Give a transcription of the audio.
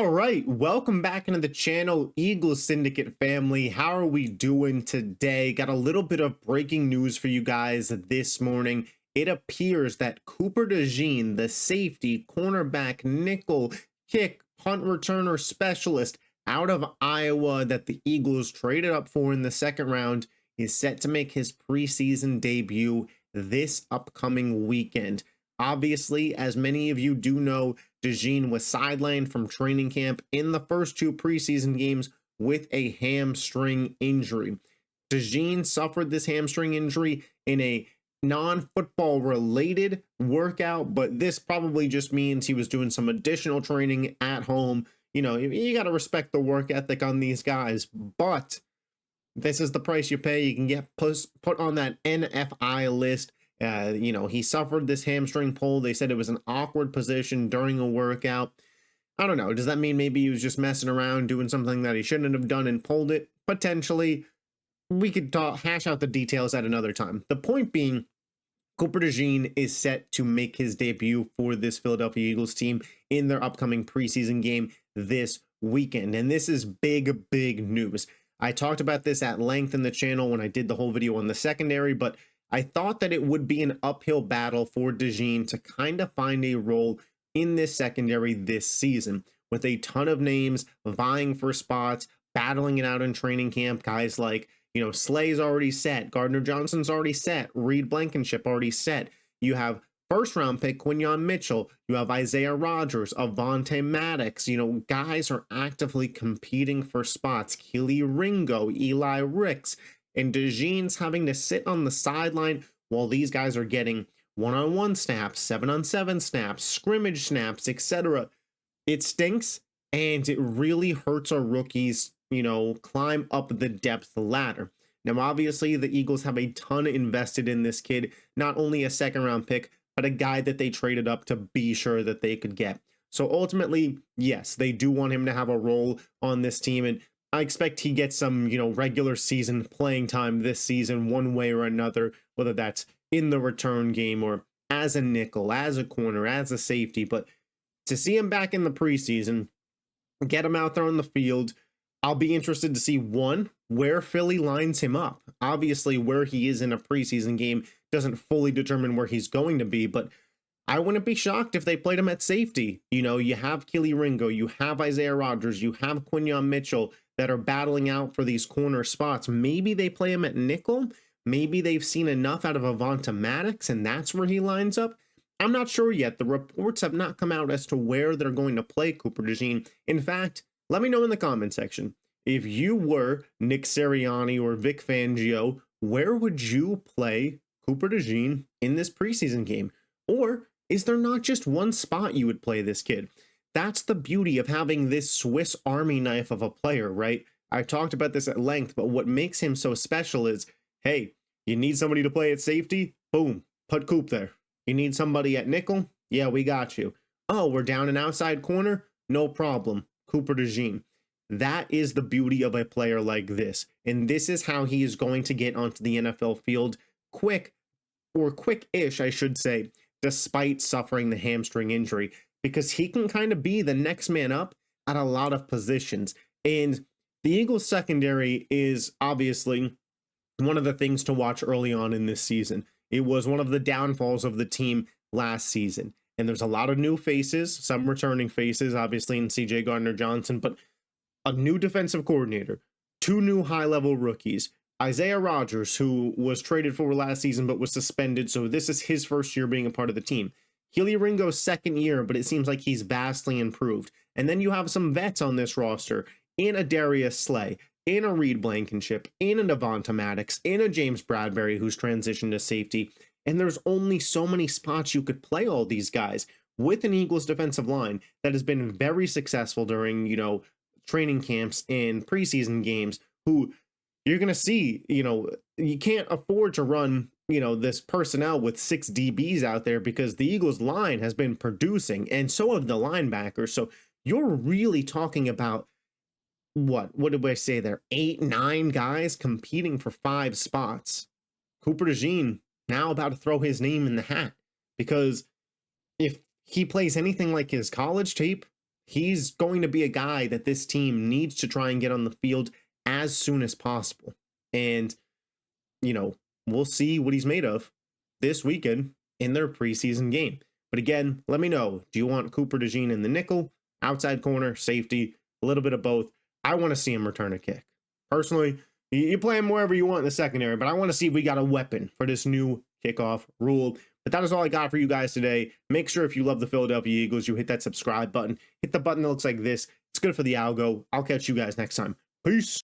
All right, welcome back into the channel, Eagles Syndicate family. How are we doing today? Got a little bit of breaking news for you guys this morning. It appears that Cooper DeJean, the safety, cornerback, nickel, kick, punt returner specialist out of Iowa that the Eagles traded up for in the second round, is set to make his preseason debut this upcoming weekend. Obviously, as many of you do know, DeJean was sidelined from training camp in the first two preseason games with a hamstring injury. DeJean suffered this hamstring injury in a non-football related workout, but this probably just means he was doing some additional training at home. You know, you got to respect the work ethic on these guys, but this is the price you pay. You can get put on that NFI list. He suffered this hamstring pull. They said it was an awkward position during a workout. I don't know. Does that mean maybe he was just messing around doing something that he shouldn't have done and pulled it? Potentially. We could hash out the details at another time. The point being, Cooper DeJean is set to make his debut for this Philadelphia Eagles team in their upcoming preseason game this weekend. And this is big, big news. I talked about this at length in the channel when I did the whole video on the secondary, but I thought that it would be an uphill battle for DeJean to kind of find a role in this secondary this season, with a ton of names vying for spots, battling it out in training camp. Guys like, Slay's already set, Gardner Johnson's already set, Reed Blankenship already set. You have first round pick Quinyon Mitchell, you have Isaiah Rodgers, Avonte Maddox. Guys are actively competing for spots. Keely Ringo, Eli Ricks. And DeJean's having to sit on the sideline while these guys are getting one-on-one snaps, 7-on-7 snaps, scrimmage snaps, etc. It stinks, and it really hurts our rookies, climb up the depth ladder. Now, obviously, the Eagles have a ton invested in this kid, not only a second-round pick, but a guy that they traded up to be sure that they could get. So ultimately, yes, they do want him to have a role on this team, and I expect he gets some, regular season playing time this season one way or another, whether that's in the return game or as a nickel, as a corner, as a safety. But to see him back in the preseason, get him out there on the field, I'll be interested to see, one, where Philly lines him up. Obviously, where he is in a preseason game doesn't fully determine where he's going to be, but I wouldn't be shocked if they played him at safety. You have Keely Ringo, you have Isaiah Rodgers, you have Quinyon Mitchell that are battling out for these corner spots. Maybe they play him at nickel. Maybe they've seen enough out of Avonte Maddox, and that's where he lines up. I'm not sure yet. The reports have not come out as to where they're going to play Cooper DeJean. In fact, let me know in the comment section. If you were Nick Sirianni or Vic Fangio, where would you play Cooper DeJean in this preseason game? Or is there not just one spot you would play this kid? That's the beauty of having this Swiss Army knife of a player, right? I've talked about this at length, but what makes him so special is, hey, you need somebody to play at safety? Boom, put Coop there. You need somebody at nickel? Yeah, we got you. Oh, we're down an outside corner? No problem. Cooper DeJean. That is the beauty of a player like this. And this is how he is going to get onto the NFL field quick-ish, I should say, despite suffering the hamstring injury, because he can kind of be the next man up at a lot of positions. And the Eagles secondary is obviously one of the things to watch early on in this season. It was one of the downfalls of the team last season. And there's a lot of new faces, some returning faces, obviously in CJ Gardner-Johnson, but a new defensive coordinator, two new high-level rookies, Isaiah Rodgers, who was traded for last season but was suspended, so this is his first year being a part of the team. Keely Ringo's second year, but it seems like he's vastly improved. And then you have some vets on this roster, in a Darius Slay, in a Reed Blankenship, in a Avonte Maddox, in a James Bradbury who's transitioned to safety. And there's only so many spots you could play all these guys with an Eagles defensive line that has been very successful during, training camps and preseason games, who you're going to see, you can't afford to run, this personnel with 6 DBs out there because the Eagles line has been producing, and so have the linebackers. So you're really talking about what did I say there? 8, 9 guys competing for 5 spots. Cooper DeJean now about to throw his name in the hat, because if he plays anything like his college tape, he's going to be a guy that this team needs to try and get on the field as soon as possible. And, we'll see what he's made of this weekend in their preseason game. But again, let me know. Do you want Cooper DeJean in the nickel, outside corner, safety, a little bit of both? I want to see him return a kick. Personally, you play him wherever you want in the secondary, but I want to see if we got a weapon for this new kickoff rule. But that is all I got for you guys today. Make sure if you love the Philadelphia Eagles, you hit that subscribe button. Hit the button that looks like this. It's good for the algo. I'll catch you guys next time. Peace.